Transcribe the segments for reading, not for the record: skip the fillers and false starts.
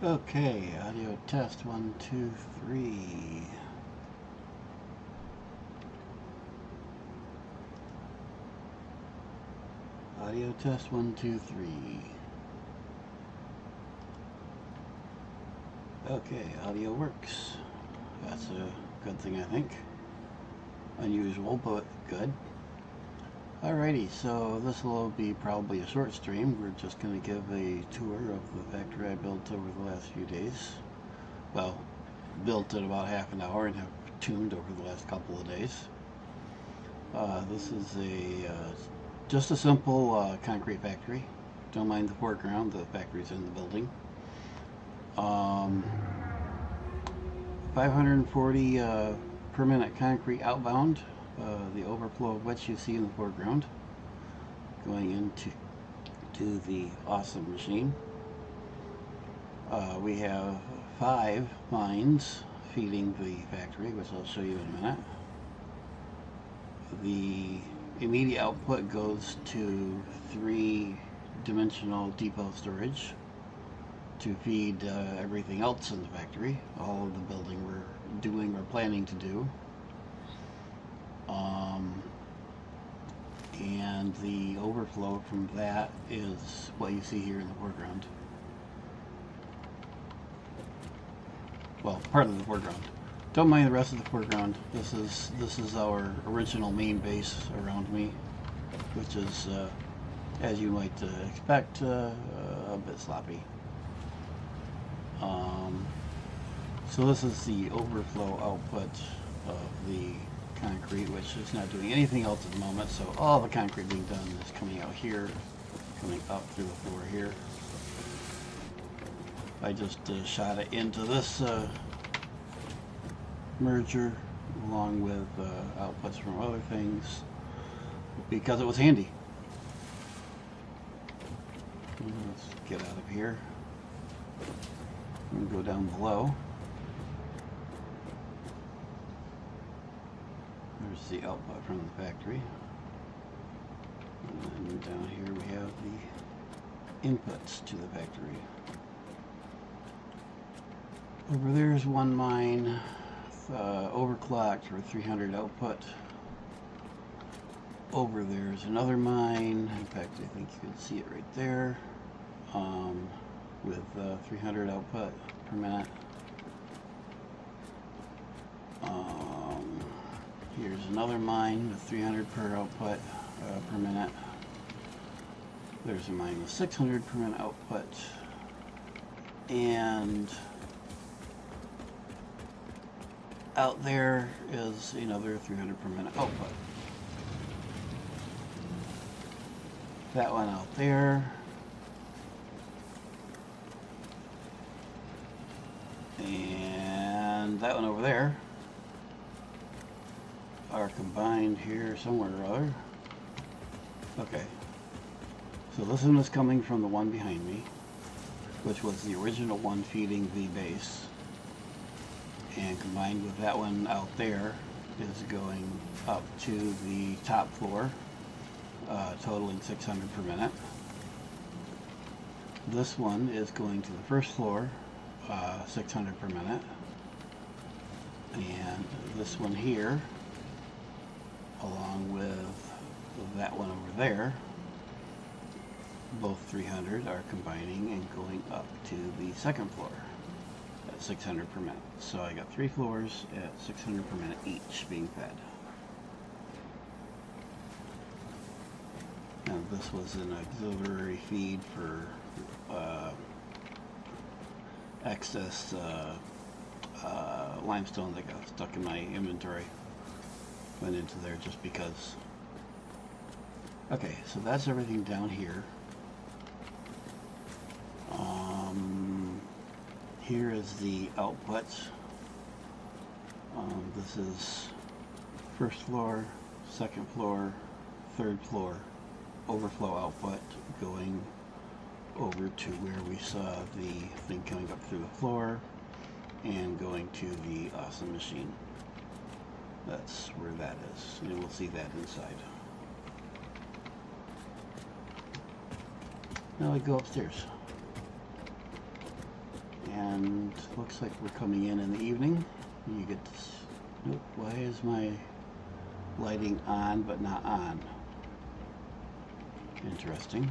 Okay, audio test 1, 2, 3. Audio test 1, 2, 3. Okay, audio works. That's a good thing, I think. Unusual, but good. Alrighty, so this will be probably a short stream. We're just going to give a tour of the factory I built over the last few days. Well, built in about half an hour and have tuned over the last couple of days. This is just a simple concrete factory. Don't mind the foreground, the factory's in the building. 540 per minute concrete outbound. The overflow of which you see in the foreground going into the Awsome machine. We have 5 lines feeding the factory, which I'll show you in a minute. The immediate output goes to 3-dimensional depot storage to feed everything else in the factory, all of the building we're planning to do. And the overflow from that is what you see here in the foreground. Well, part of the foreground. Don't mind the rest of the foreground. This is our original main base around me, which is, as you might expect, a bit sloppy. So this is the overflow output of the concrete, which is not doing anything else at the moment. So all the concrete being done is coming out here, coming up through the floor here. I just shot it into this merger along with outputs from other things because it was handy. Let's get out of here and go down below. There's the output from the factory. And then down here we have the inputs to the factory. Over there's one mine, overclocked for 300 output. Over there's another mine. In fact, I think you can see it right there, with 300 output per minute. Here's another mine with 300 per output per minute. There's a mine with 600 per minute output, and out there is another 300 per minute output. That one out there, and that one over there are combined here somewhere or other. Okay, so this one is coming from the one behind me, which was the original one feeding the base, and combined with that one out there is going up to the top floor, totaling 600 per minute. This one is going to the first floor, 600 per minute, and this one here, along with that one over there, both 300 are combining and going up to the second floor at 600 per minute. So I got 3 floors at 600 per minute each being fed. Now this was an auxiliary feed for excess limestone that got stuck in my inventory. Went into there just because. Okay, so that's everything down here. Here is the output. This is first floor, second floor, third floor overflow output going over to where we saw the thing coming up through the floor and going to the Awsome machine. That's where that is, and we'll see that inside. Now we go upstairs. and looks like we're coming in the evening. You get this. Nope, why is my lighting on but not on? Interesting.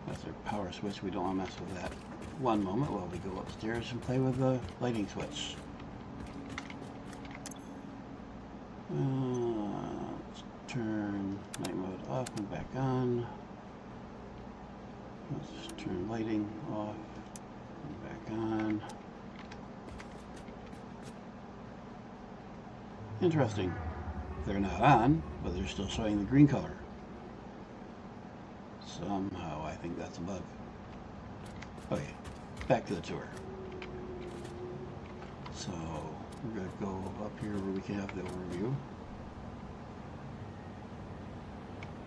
That's our power switch. We don't want to mess with that. One moment while we go upstairs and play with the lighting switch. Let's turn night mode off and back on. Let's turn lighting off and back on. Interesting. They're not on, but they're still showing the green color. Somehow I think that's a bug. Okay, back to the tour. So we're going to go up here where we can have the overview.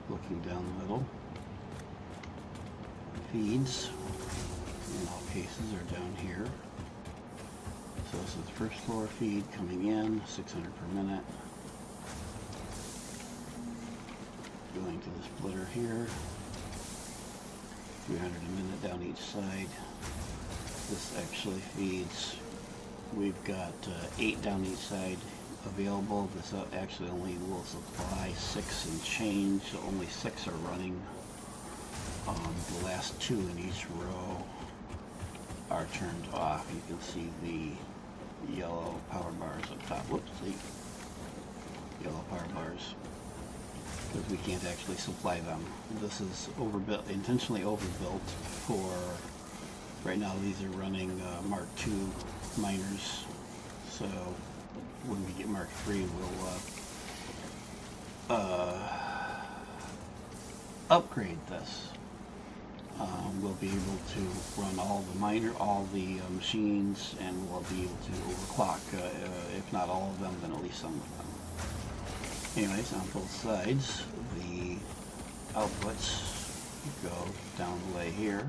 Looking down the middle. Feeds, in all cases, are down here. So this is the first floor feed coming in, 600 per minute. Going to the splitter here, 300 a minute down each side. This actually feeds, we've got 8 down each side available. This actually only will supply 6 and change, so only 6 are running. The last 2 in each row are turned off. You can see the yellow power bars up top. Whoops, the yellow power bars, because we can't actually supply them. This is overbuilt, intentionally overbuilt for, right now these are running Mark II miners, so when we get Mark III we'll upgrade this. We'll be able to run all the machines, and we'll be able to overclock, if not all of them, then at least some of them. Anyways, on both sides, the outputs go down the way here.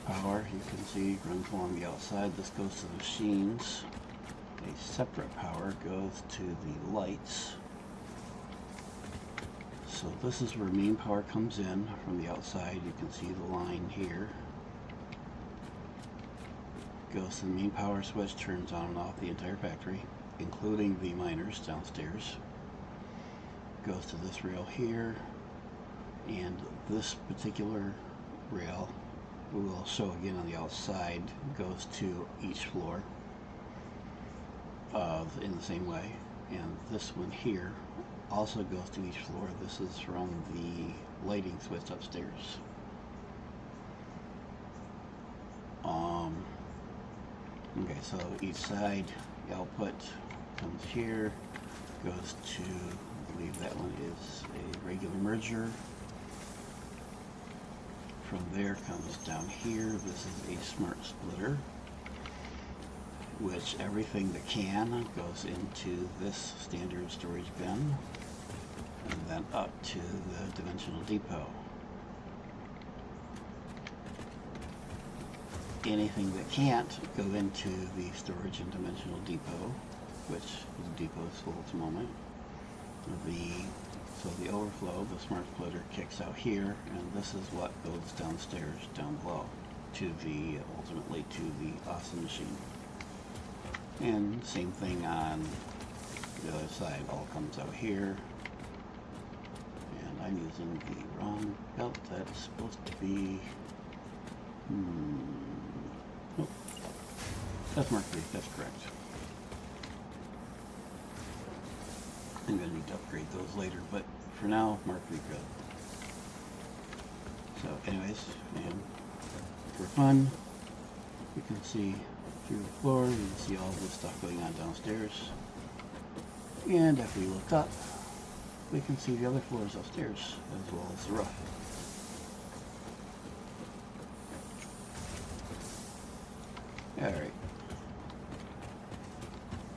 Power, you can see, runs along the outside. This goes to the machines. A separate power goes to the lights. So this is where main power comes in from the outside. You can see the line here. Goes to the main power switch, turns on and off the entire factory, including the miners downstairs. Goes to this rail here, and this particular rail, we will show again on the outside, goes to each floor in the same way. And this one here also goes to each floor. This is from the lighting switch upstairs. Okay, so each side, the output comes here, goes to, I believe that one is a regular merger. From there comes down here. This is a smart splitter, which everything that can goes into this standard storage bin, and then up to the dimensional depot. Anything that can't go into the storage and dimensional depot, which the depot is full at the moment. So the overflow, the smart splitter, kicks out here, and this is what goes downstairs, down below, to the, ultimately to the Awsome machine. And same thing on the other side, all comes out here. And I'm using the wrong belt. That's supposed to be, nope, that's Mark III, that's correct. I'm going to need to upgrade those later, but for now, Mark III good. So anyways, and for fun, you can see through the floor, you can see all this stuff going on downstairs. And if we look up, we can see the other floors upstairs, as well as the roof. Alright.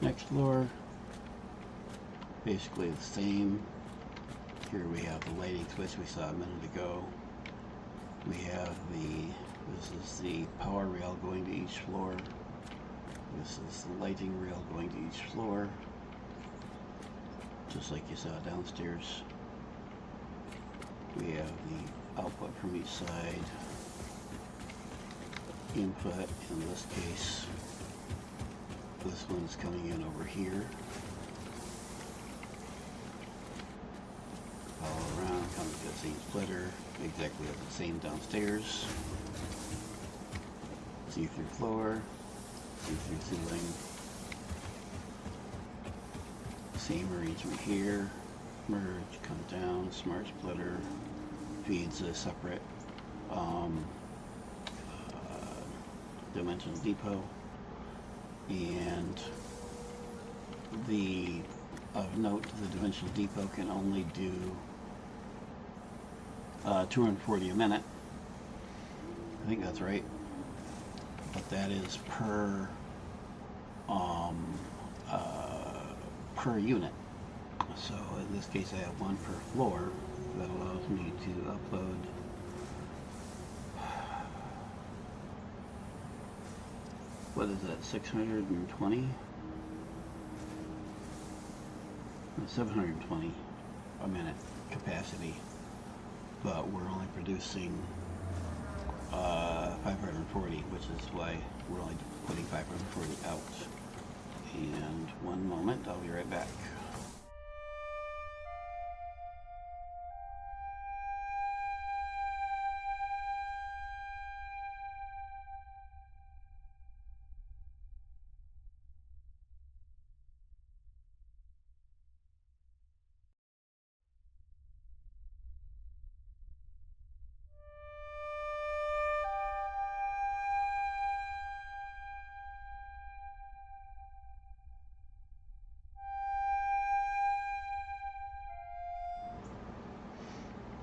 Next floor, basically the same. Here we have the lighting switch we saw a minute ago. We have this is the power rail going to each floor. This is the lighting rail going to each floor, just like you saw downstairs. We have the output from each side, input in this case. This one's coming in over here. All around, comes to the same splitter, exactly the same downstairs. See-through floor, see-through ceiling. Same arrangement here. Merge, come down, smart splitter, feeds a separate dimensional depot. And of note, the dimensional depot can only do 240 a minute. I think that's right. But that is per unit. So in this case I have one per floor. That allows me to upload what is that, 620? 720 a minute capacity, but we're only producing 540, which is why we're only putting 540 out. And one moment, I'll be right back.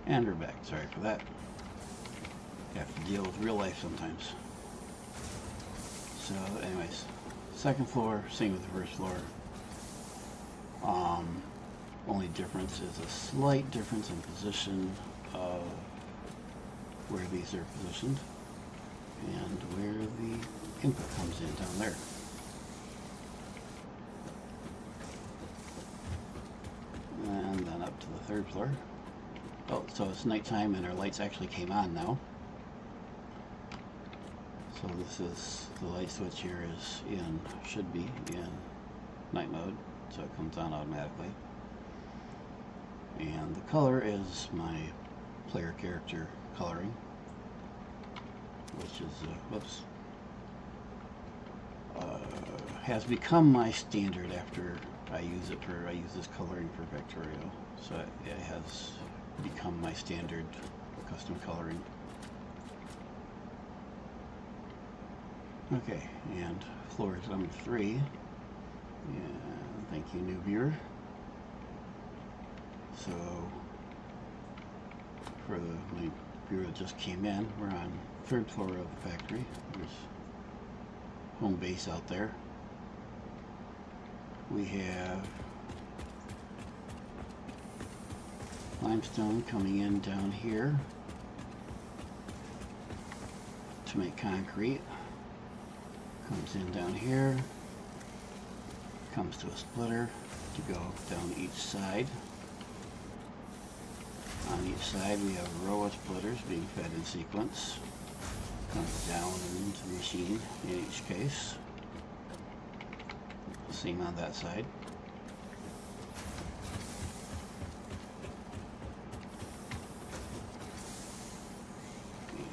And we're back. Sorry for that. Have to deal with real life sometimes. So anyways, second floor, same with the first floor. Only difference is a slight difference in position of where these are positioned and where the input comes in down there. And then up to the third floor. Oh, so it's nighttime and our lights actually came on now. So this is, the light switch here is in, should be in night mode, so it comes on automatically. And the color is my player character coloring, which is, has become my standard after I use this coloring for Factorio. So it has become my standard custom coloring. Okay, and floor is number 3. And thank you, new viewer. So for the viewer that just came in, we're on 3rd floor of the factory. There's home base out there. We have limestone coming in down here to make concrete. Comes in down here, comes to a splitter to go down each side. On each side we have a row of splitters being fed in sequence. Comes down and into the machine in each case. Same on that side.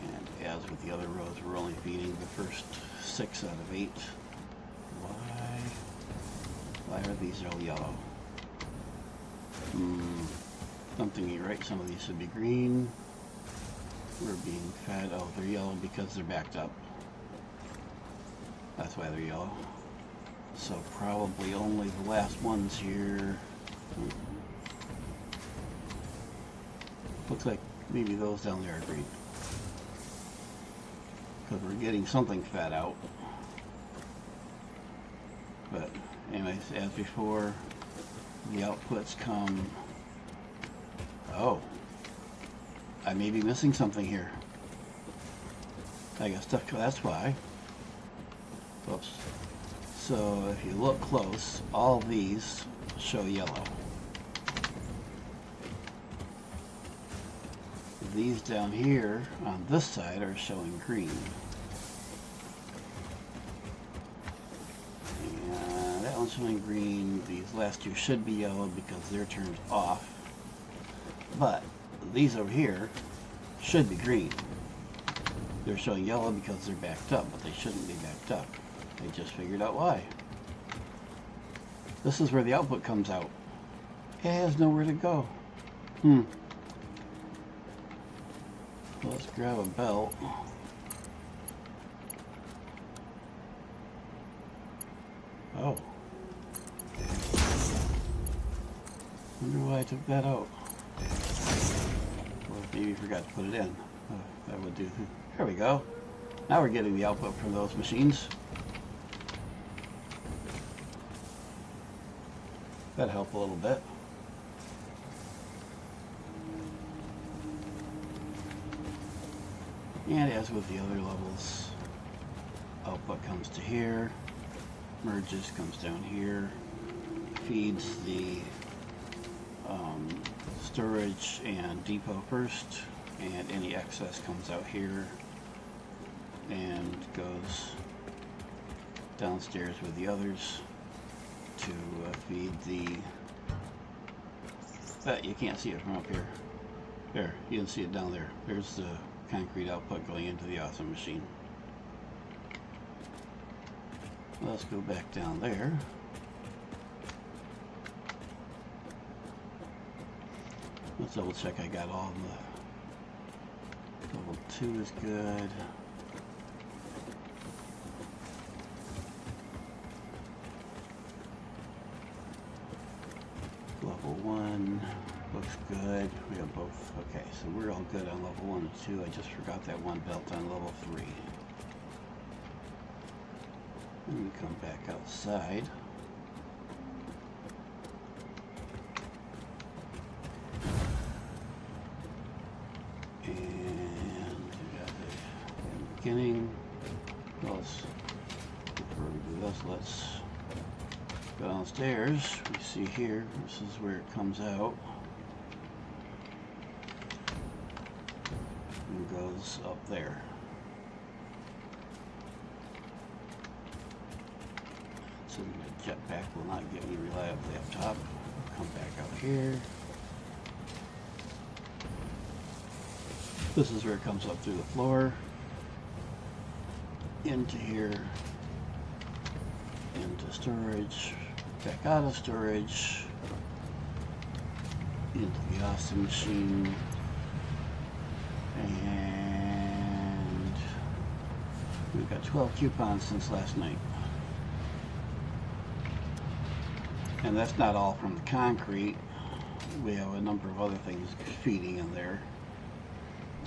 And as with the other rows, we're only feeding the first 6 out of 8. Why are these all yellow? Something ain't right. Some of these should be green. We're being fed. Oh, they're yellow because they're backed up. That's why they're yellow. So probably only the last ones here. Looks like maybe those down there are green. Because we're getting something fed out. But anyways, as before, the outputs come. Oh, I may be missing something here. I guess that's why. Oops. So if you look close, all these show yellow. these down here on this side are showing green. And that one's showing green. These last two should be yellow because they're turned off. But these over here should be green. They're showing yellow because they're backed up, but they shouldn't be backed up. I just figured out why. This is where the output comes out. It has nowhere to go. Let's grab a belt. Oh. Wonder why I took that out. Or maybe forgot to put it in. Oh, that would do. There we go. Now we're getting the output from those machines. That helped a little bit. And as with the other levels, output comes to here, merges comes down here, feeds the storage and depot first, and any excess comes out here and goes downstairs with the others to feed the, but you can't see it from up here. There, you can see it down there. There's the concrete output going into the Awsome machine. Let's go back down there. Let's double check I got all the level 2 is good. Level 1 looks good. We have both. Okay, so we're all good on level 1 and 2. I just forgot that one belt on level 3. Then we come back outside. And we got the beginning. Before we do this, let's go downstairs. We see here, this is where it comes out. And goes up there. So the jetpack will not get me reliably up top. Come back out here. This is where it comes up through the floor. Into here. Into storage. Back out of storage. Into the Awsome machine. And we've got 12 coupons since last night. And that's not all from the concrete. We have a number of other things feeding in there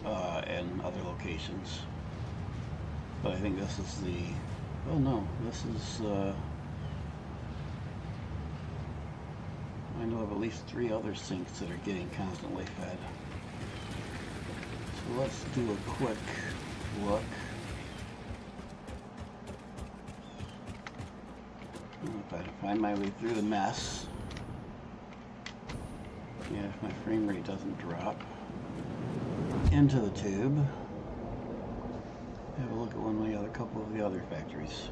and other locations. But I think this is the, oh no, this is, I know of at least 3 other sinks that are getting constantly fed. So let's do a quick look. If I find my way through the mess, and if my frame rate doesn't drop, into the tube, have a look at a couple of the other factories.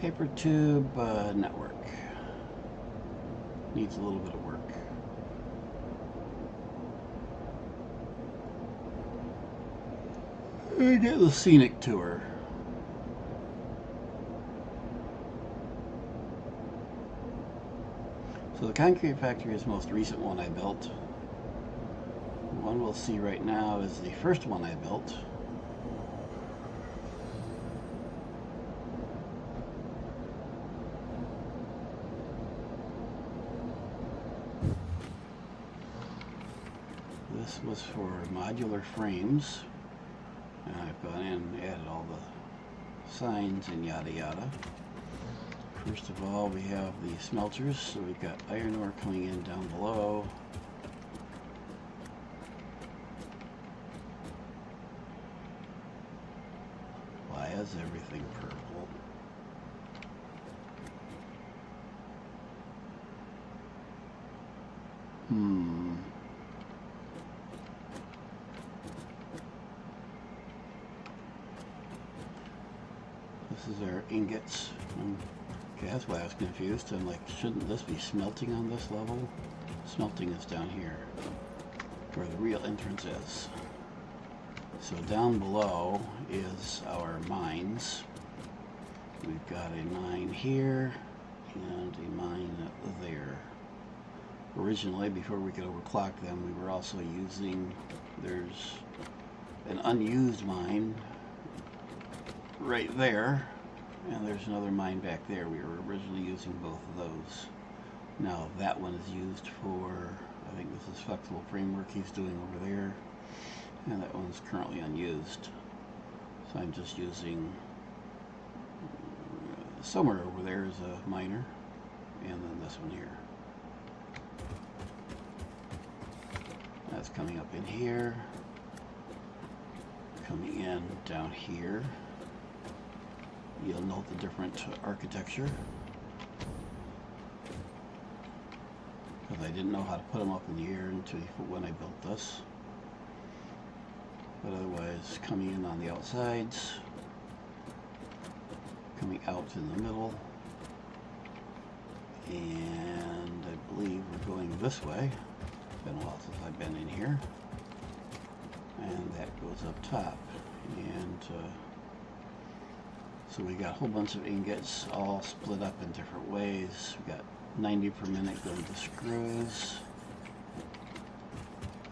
Paper tube network needs a little bit of work. We get the scenic tour. So the concrete factory is the most recent one I built. The one we'll see right now is the first one I built. this was for modular frames, and I've gone in and added all the signs and yada yada. First of all, we have the smelters, so we've got iron ore coming in down below. Why is everything purple? This is our ingots. Okay, that's why I was confused. I'm like, shouldn't this be smelting on this level? Smelting is down here, where the real entrance is. So down below is our mines. We've got a mine here and a mine there. Originally, before we could overclock them, we were also using, there's an unused mine right there, and there's another mine back there. We were originally using both of those. Now that one is used for, I think this is flexible framework he's doing over there, and that one's currently unused. So I'm just using, somewhere over there is a miner, and then this one here. That's coming up in here, coming in down here. You'll note the different architecture, because I didn't know how to put them up in the air until when I built this. But otherwise, coming in on the outsides, coming out in the middle, and I believe we're going this way. It's been a while since I've been in here. And that goes up top. And so we got a whole bunch of ingots all split up in different ways. We got 90 per minute going to screws.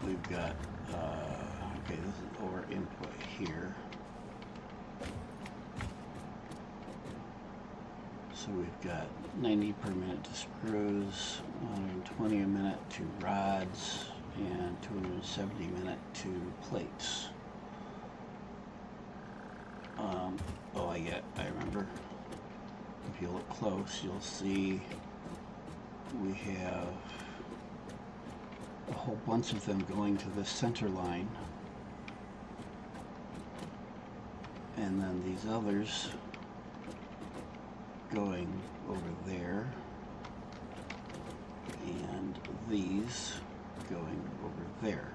We've got, okay, this is ore input here. So we've got 90 per minute to screws, 120 a minute to rods, and 270 a minute to plates. Oh, I remember. If you look close, you'll see we have a whole bunch of them going to this center line. And then these others going over there. And these going over there.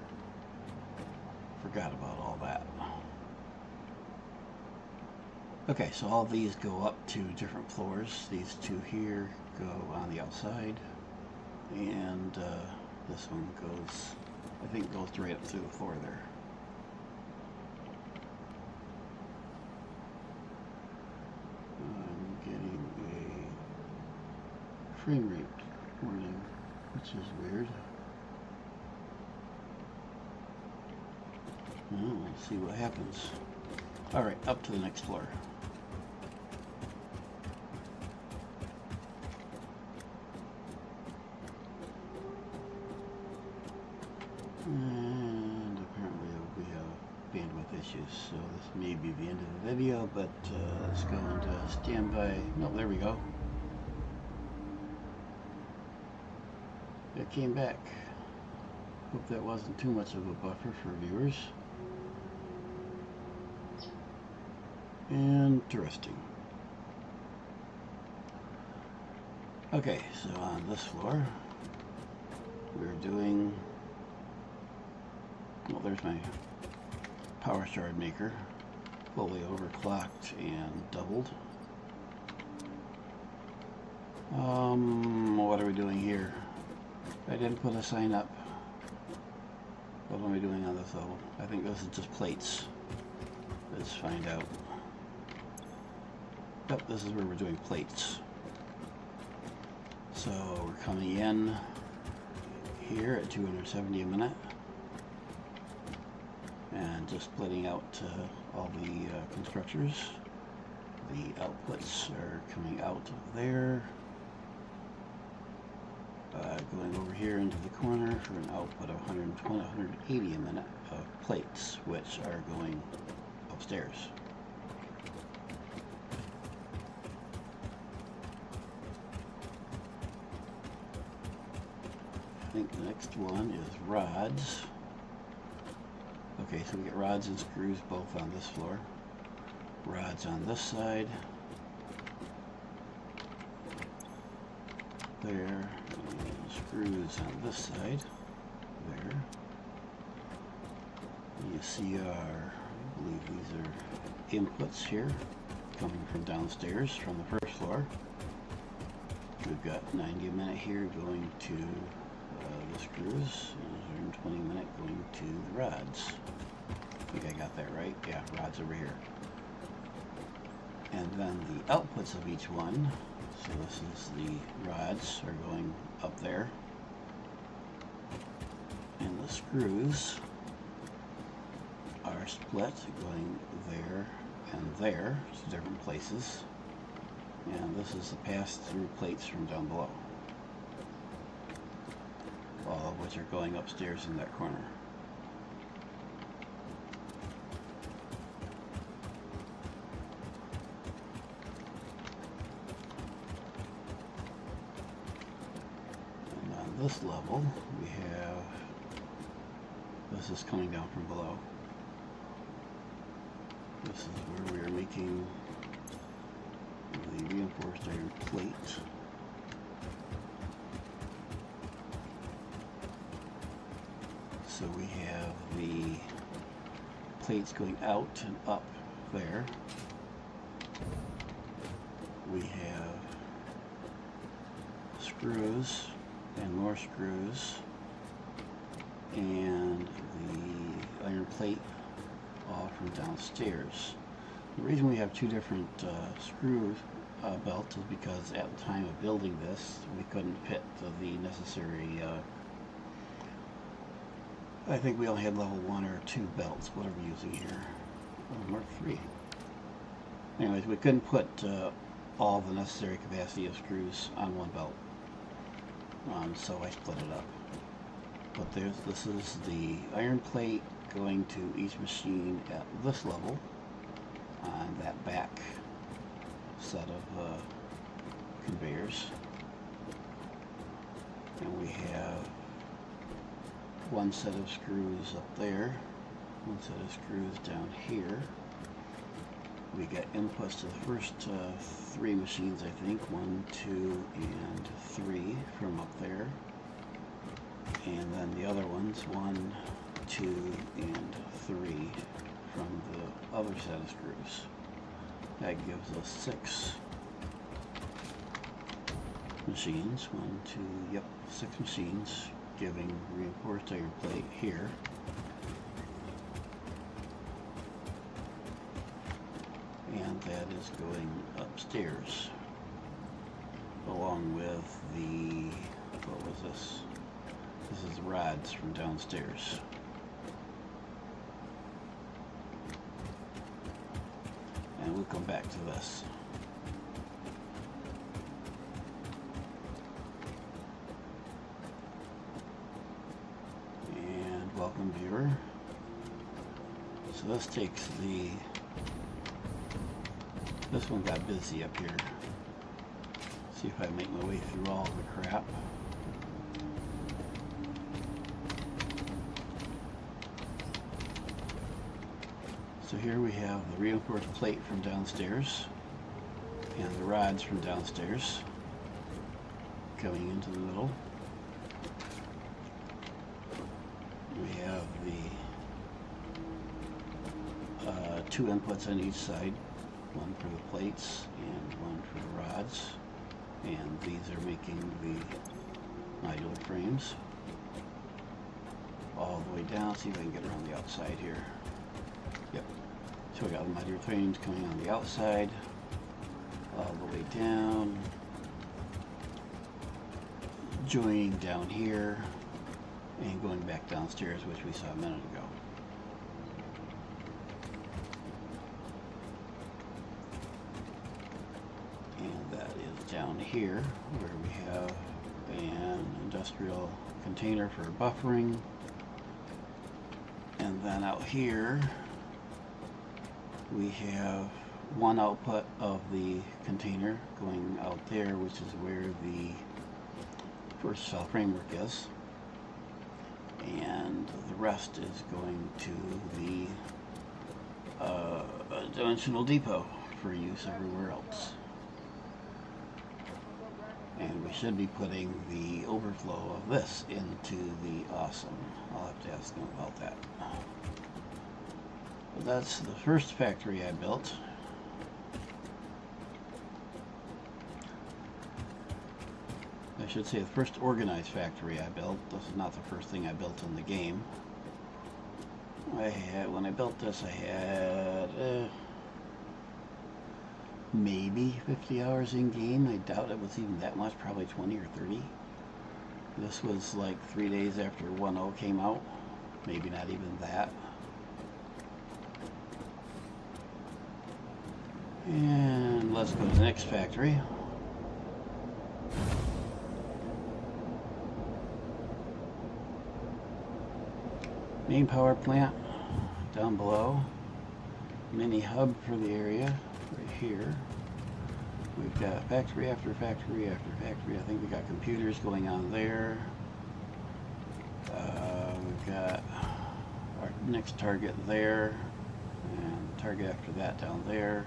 Forgot about all that. Okay, so all these go up to different floors. These two here go on the outside, and this one goes, I think, goes right up through the floor there. I'm getting a frame rate warning, which is weird. Well, let's see what happens. All right, up to the next floor. And apparently we have bandwidth issues, so this may be the end of the video, but let's go into standby. No, there we go. It came back. Hope that wasn't too much of a buffer for viewers. Interesting. Okay, so on this floor, we're doing, well, there's my power shard maker, fully overclocked and doubled. What are we doing here? I didn't put a sign up. What am I doing on this level? I think this is just plates. Let's find out. Yep, this is where we're doing plates. So we're coming in here at 270 a minute and just splitting out all the constructors. The outputs are coming out of there. Going over here into the corner for an output of 120, 180 a minute of plates, which are going upstairs. I think the next one is rods. Okay, so we get rods and screws both on this floor. Rods on this side. There. And screws on this side. There. And you see our, I believe these are inputs here, coming from downstairs from the first floor. We've got 90 a minute here going to the screws, and 120 a minute going to the rods. I think I got that right. Yeah, rods over here. And then the outputs of each one, so this is the rods are going up there, and the screws are split going there and there, to different places, and this is the pass-through plates from down below, all of which are going upstairs in that corner. And on this level, we have, this is coming down from below. This is where we are making the reinforced iron plate. So we have the plates going out and up there. We have screws and more screws and the iron plate all from downstairs. The reason we have two different screw belts is because at the time of building this we couldn't fit the necessary I think we only had level 1 or 2 belts. What are we using here? Oh, Mark 3. Anyways, we couldn't put all the necessary capacity of screws on one belt, so I split it up. But this is the iron plate going to each machine at this level on that back set of conveyors, and we have one set of screws up there, one set of screws down here. We get inputs to the first 3 machines, I think, 1, 2, and 3 from up there, and then the other ones 1, 2, and 3 from the other set of screws. That gives us 6 machines. 1, 2, yep, 6 machines, giving reinforced iron plate here. And that is going upstairs, along with the, what was this? This is rods from downstairs. And we'll come back to this. And welcome, viewer. So this takes the, this one got busy up here. See if I make my way through all the crap. So here we have the reinforced plate from downstairs and the rods from downstairs coming into the middle. We have the 2 inputs on each side, one for the plates and one for the rods, and these are making the modular frames all the way down. See if I can get around the outside here. Yep. So we got the modular frames coming on the outside, all the way down, joining down here, and going back downstairs, which we saw a minute ago. And that is down here, where we have and industrial container for buffering. And then out here we have one output of the container going out there, which is where the first cell framework is, and the rest is going to the dimensional depot for use everywhere else. And we should be putting the overflow of this into the Awesome. I'll have to ask them about that. But that's the first factory I built. I should say the first organized factory I built. This is not the first thing I built in the game. When I built this, I had maybe 50 hours in game. I doubt it was even that much, probably 20 or 30. This was like 3 days after 1.0 came out, maybe not even that. And let's go to the next factory. Main power plant down below. Mini hub for the area right here. We've got factory after factory after factory. I think we got computers going on there. We've got our next target there, and target after that down there.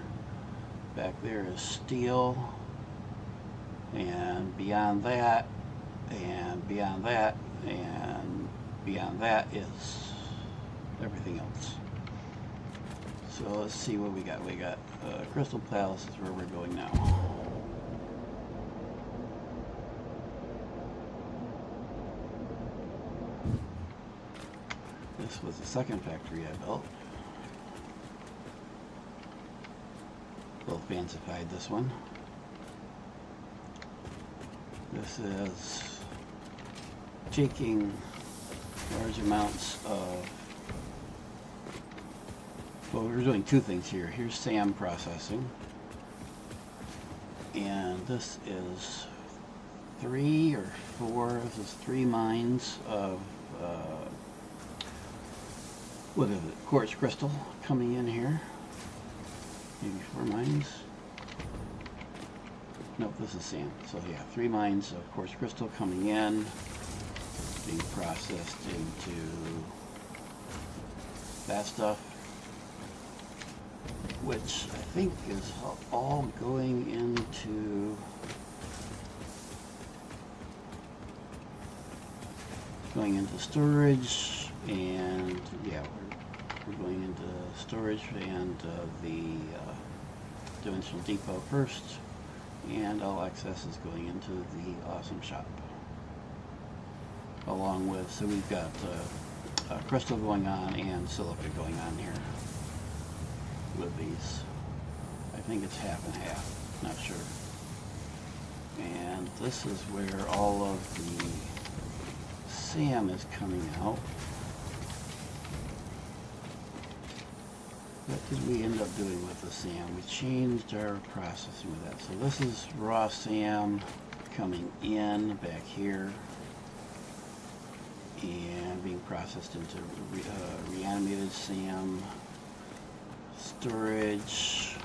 Back there is steel, and beyond that, and beyond that, and beyond that is everything else. So let's see what we got. We got Crystal Palace is where we're going now. This was the second factory I built. A little fancified this one. This is taking large amounts of, well, we're doing two things here. Here's SAM processing, and this is 3 or 4, this is 3 mines of what is it, quartz crystal coming in here. Maybe 4 mines. Nope, this is SAM. So yeah, 3 mines of quartz crystal coming in, being processed into that stuff, which I think is all going into storage, and yeah, we're going into storage and the dimensional depot first, and all excess is going into the Awesome Shop. Along with, so we've got crystal going on and silica going on here with these. I think it's half and half, not sure. And this is where all of the SAM is coming out. What did we end up doing with the SAM? We changed our processing with that. So this is raw SAM coming in back here and being processed into reanimated SAM. Storage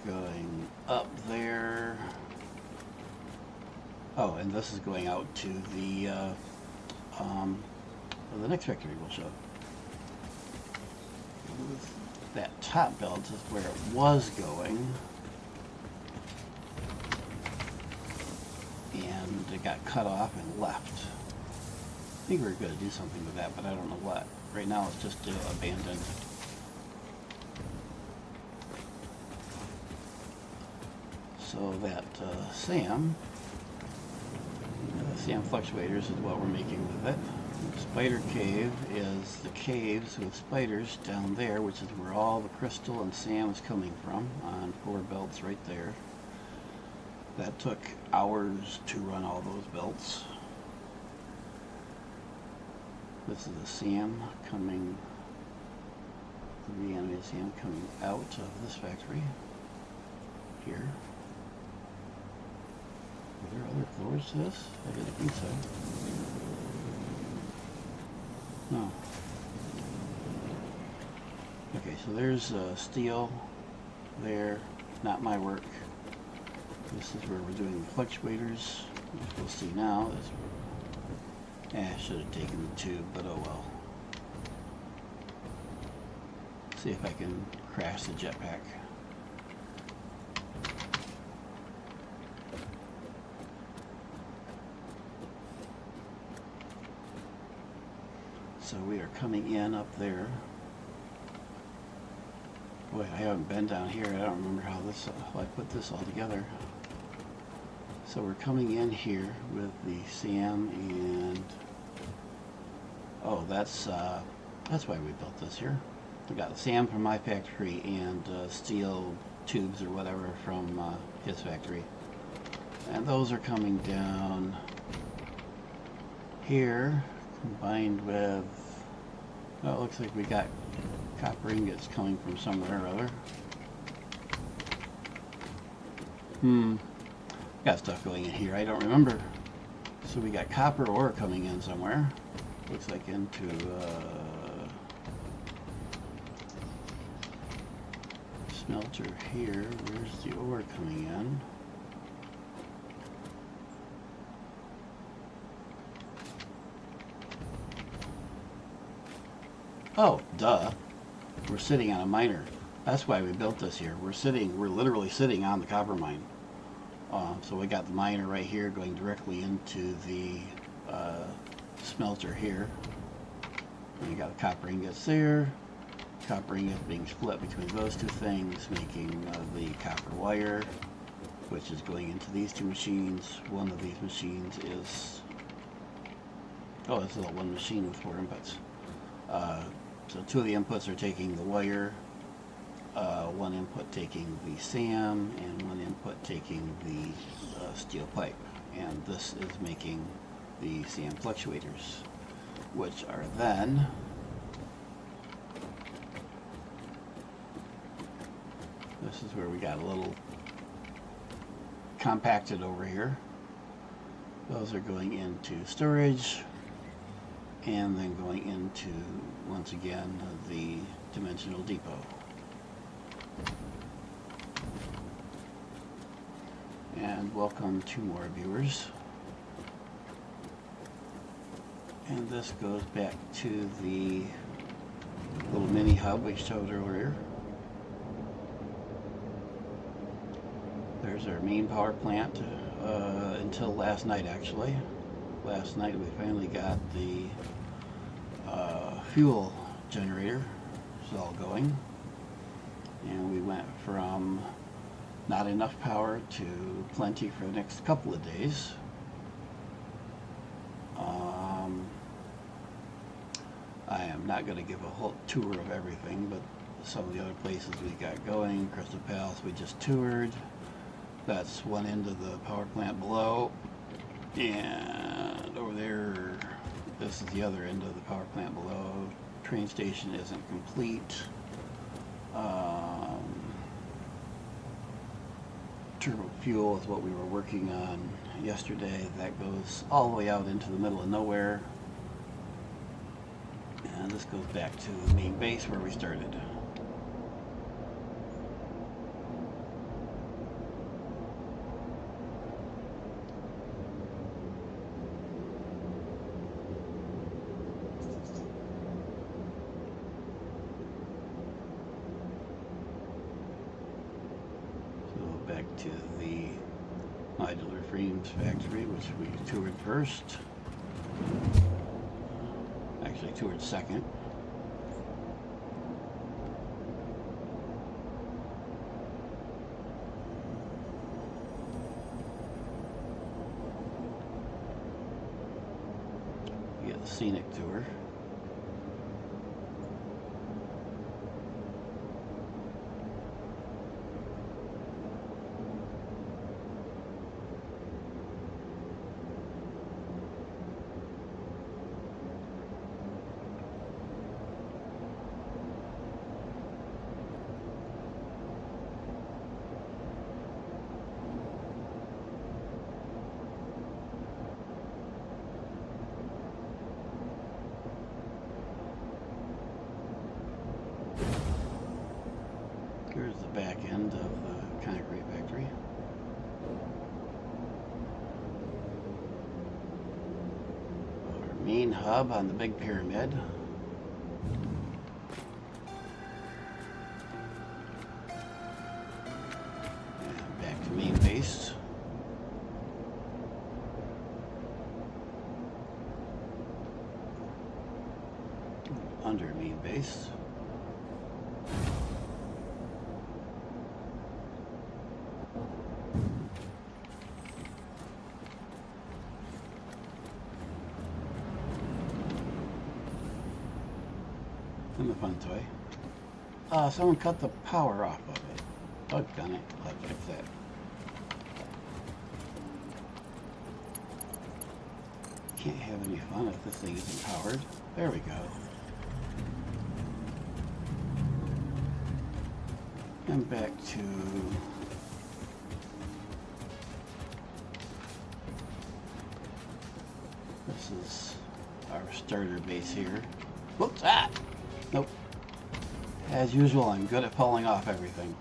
going up there. Oh, and this is going out to the next factory we'll show. That top belt is where it was going, and it got cut off and left. I think we were going to do something with that, but I don't know what. Right now it's just abandoned. So that SAM fluctuators is what we're making with it. Spider cave is the caves with spiders down there, which is where all the crystal and SAM is coming from, on 4 belts right there. That took hours to run all those belts. This is the SAM coming, the reanimated SAM coming out of this factory here. They're there floors to this? I didn't think so. No. Okay, so there's steel there, not my work. This is where we're doing the fluctuators, which we'll see now. I should have taken the tube, but oh well. See if I can crash the jetpack. So we are coming in up there. Boy, I haven't been down here. I don't remember how I put this all together. So we're coming in here with the SAM and oh, that's why we built this here. We got the SAM from my factory and steel tubes or whatever from his factory, and those are coming down here combined with. Oh, it looks like we got copper ingots coming from somewhere or other. Got stuff going in here, I don't remember. So we got copper ore coming in somewhere. Looks like into smelter here. Where's the ore coming in? Oh, duh. We're sitting on a miner. That's why we built this here. We're literally sitting on the copper mine. So we got the miner right here going directly into the smelter here. And we got the copper ingots there. Copper ingots being split between those two things, making the copper wire, which is going into these two machines. One of these machines is, oh, this is one machine with 4 inputs. So 2 of the inputs are taking the wire, 1 input taking the SAM, and 1 input taking the steel pipe. And this is making the SAM fluctuators, which are then this is where we got a little compacted over here. Those are going into storage and then going into, once again, the dimensional depot. And welcome 2 more viewers. And this goes back to the little mini hub we showed earlier. There's our main power plant until last night, actually. Last night we finally got the fuel generator all going, and we went from not enough power to plenty for the next couple of days. I am not going to give a whole tour of everything, but some of the other places we got going. Crystal Palace we just toured. That's one end of the power plant below, and over there this is the other end of the power plant below. Train station isn't complete. Turbo fuel is what we were working on yesterday. That goes all the way out into the middle of nowhere, and this goes back to the main base where we started. Back to the modular frames factory, which we toured first. Actually toured second. We get the scenic tour. back end of the concrete factory. Our main hub on the big pyramid. And back to main base. Under main base. And the fun toy. Someone cut the power off of it. Doggone it. I'll have to fix that. Can't have any fun if this thing isn't powered. There we go. And back to this is our starter base here. Whoops! Ah! Nope. As usual, I'm good at pulling off everything.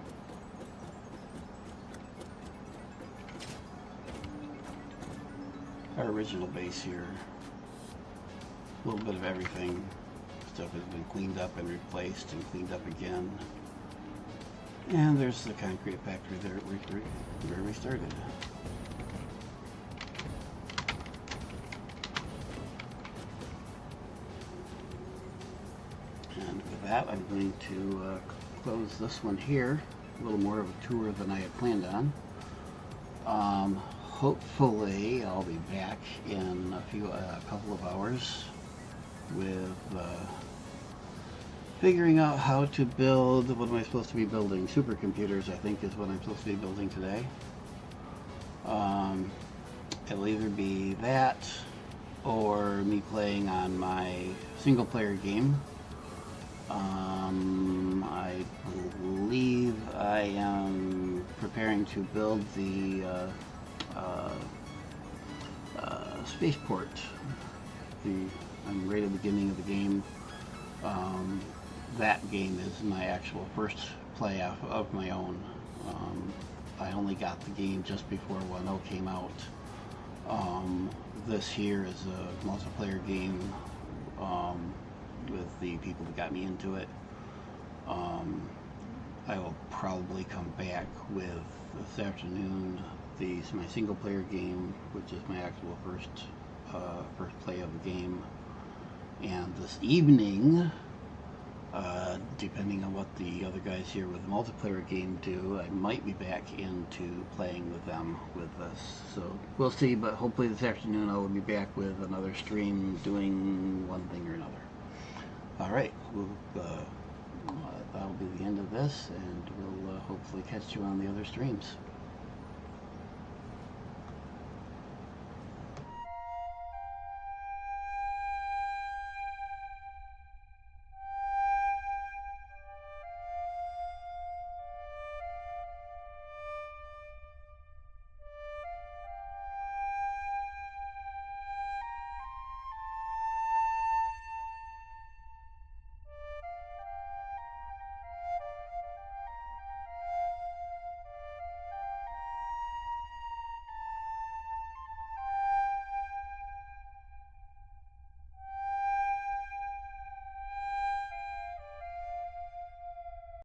Our original base here. A little bit of everything. Stuff has been cleaned up and replaced and cleaned up again. And there's the concrete factory there where we started. And with that, I'm going to close this one here. A little more of a tour than I had planned on. Hopefully, I'll be back in a couple of hours with figuring out how to build, what am I supposed to be building? Supercomputers, I think, is what I'm supposed to be building today. It'll either be that or me playing on my single player game. I believe I am preparing to build the spaceport. I'm right at the beginning of the game. That game is my actual first play of my own. I only got the game just before 1.0 came out. This here is a multiplayer game with the people that got me into it. I will probably come back with this afternoon my single player game, which is my actual first play of the game, and this evening, depending on what the other guys here with the multiplayer game do, I might be back into playing with them with this. So we'll see, but hopefully this afternoon I will be back with another stream doing one thing or another. Alright, that'll be the end of this, and we'll hopefully catch you on the other streams.